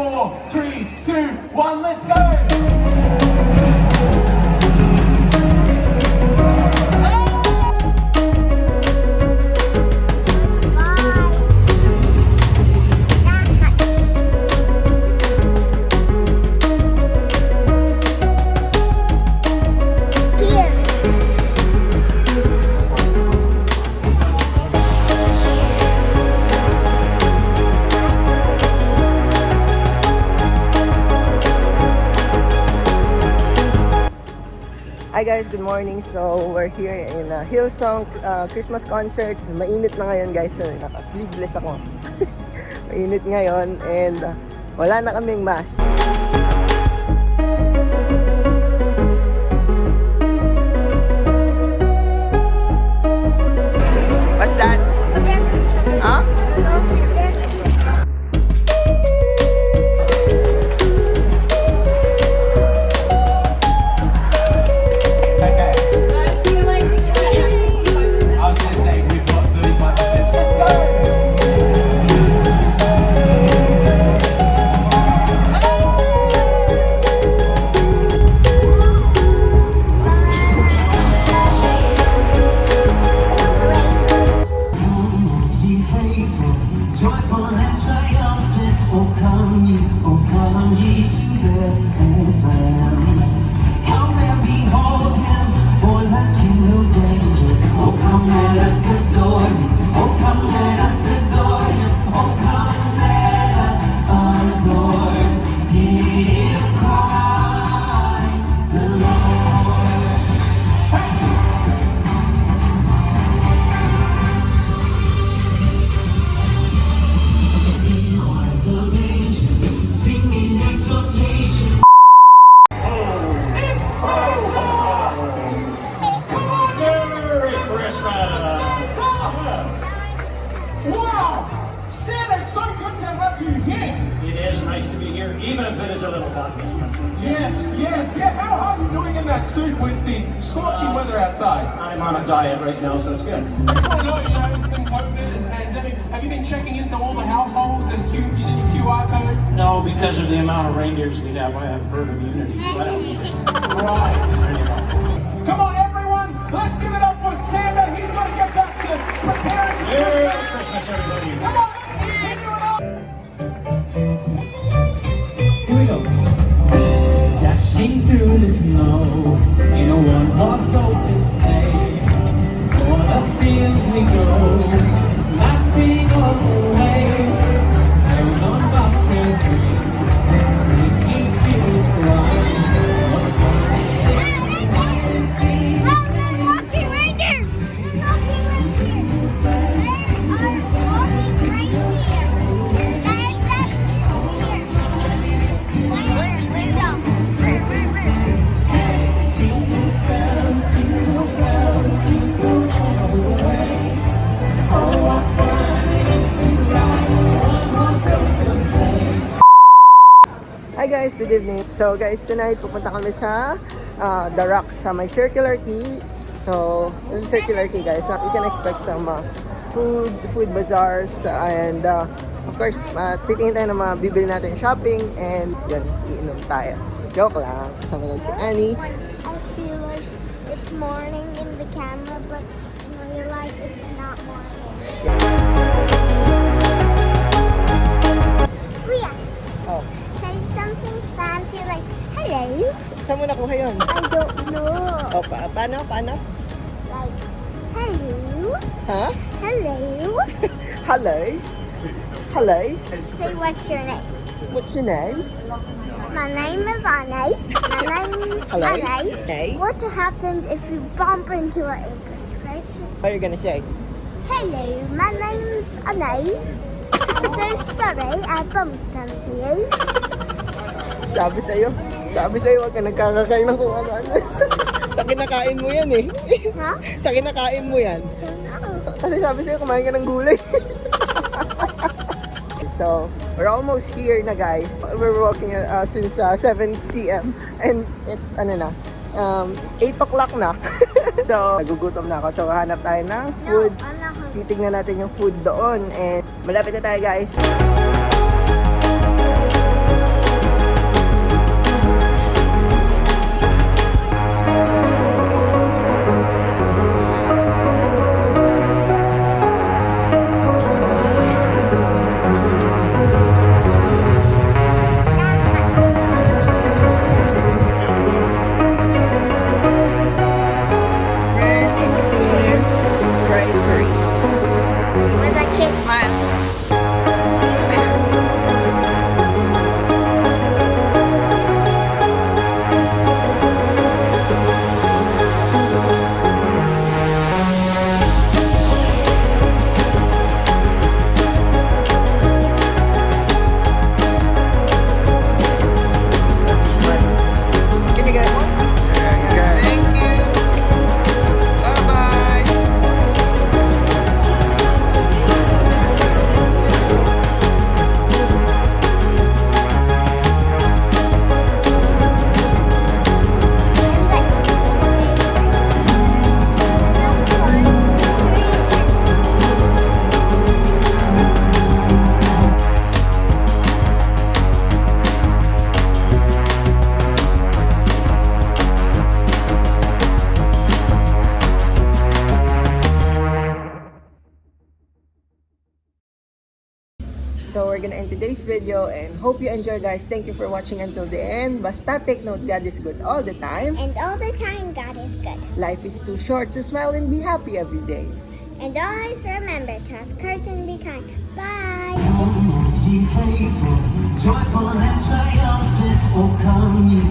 4, 3, 2, 1, let's go! Hi guys, good morning. So we're here in Hillsong Christmas concert. Mainit na ngayon guys, so naka-sleeveless ako. Mainit ngayon and wala na kaming mask. What's that? Huh? Joyful and triumphant, oh come ye to Bethlehem. Come and behold him, born the King of angels. Oh come let us adore him, oh come let us adore him, oh come let us adore him, Christ the Lord. Sing choirs of angels, singing exaltation. It's Santa! Come on, Merry Christmas! Santa! Wow! Santa, it's so good to have you here! It is nice to be here, even if it is a little hot. Yeah. How are you doing in that suit with the scorching weather outside? I'm on a diet right now, so it's good. I just want to know, it's been COVID and pandemic. Have you been checking into all the households and using your QR code? No, because of the amount of reindeers we have, I have herd immunity, so I don't need it. Right. Come on, everyone. Let's give it up for Santa. He's going to get back to preparing for Merry Christmas. Christmas, everybody. Come on, let's continue it on. Here we go. Dashing through the snow in a one-horse open sleigh. O'er the fields we go, laughing all the way. Bells on bobtails ring, ringing spirits bright. What fun it is to ride and sing. Walking reindeer! Walking reindeer! Walking reindeer! Jingle bells, jingle all the way. Oh, what fun it is to ride a one-horse open sleigh. Hi guys, good evening. So guys, tonight pupunta kami sa The Rock sa may Circular Quay. So, this is Circular Quay guys. So, you can expect some food bazaars and of course, titingin tayo ng mga bibili natin shopping and yan, iinom tayo. Joke lang. Kasama lang si Annie. I feel like it's morning in the camera, but in real life it's not morning. Kuya, Oh, say something fancy like, hello? saan mo nakuha yun? I don't know. Oh, paano? Like, hello? Ha? Hello? Hello? Hello? Say, what's your name? What's your name? My name is Annie. My name's Hello? Annie. Hey? What happens if you bump into an English person? What are you gonna say? Hello, my name's Annie. I'm so sorry I bumped into you. Sabi sa'yo, huwag ka nagkakakain ng kung ano-ano. Sa kinakain mo yan eh. Huh? Sa kinakain mo yan. Don't know. Kasi sabi sa'yo, kumain ka ng gulay. So, we're almost here na guys. We're walking since 7 p.m. And it's 8 o'clock na. So, nagugutom na ako. So, hanap tayo ng food. No, I'm not hungry. Titignan natin yung food doon. And malapit na tayo guys. So we're gonna end today's video and hope you enjoy, guys. Thank you for watching until the end. Basta take note, God is good all the time. And all the time, God is good. Life is too short to smile and be happy every day. And always remember to have courage and be kind. Bye. Come ye faithful, joyful and triumphant. Oh come ye,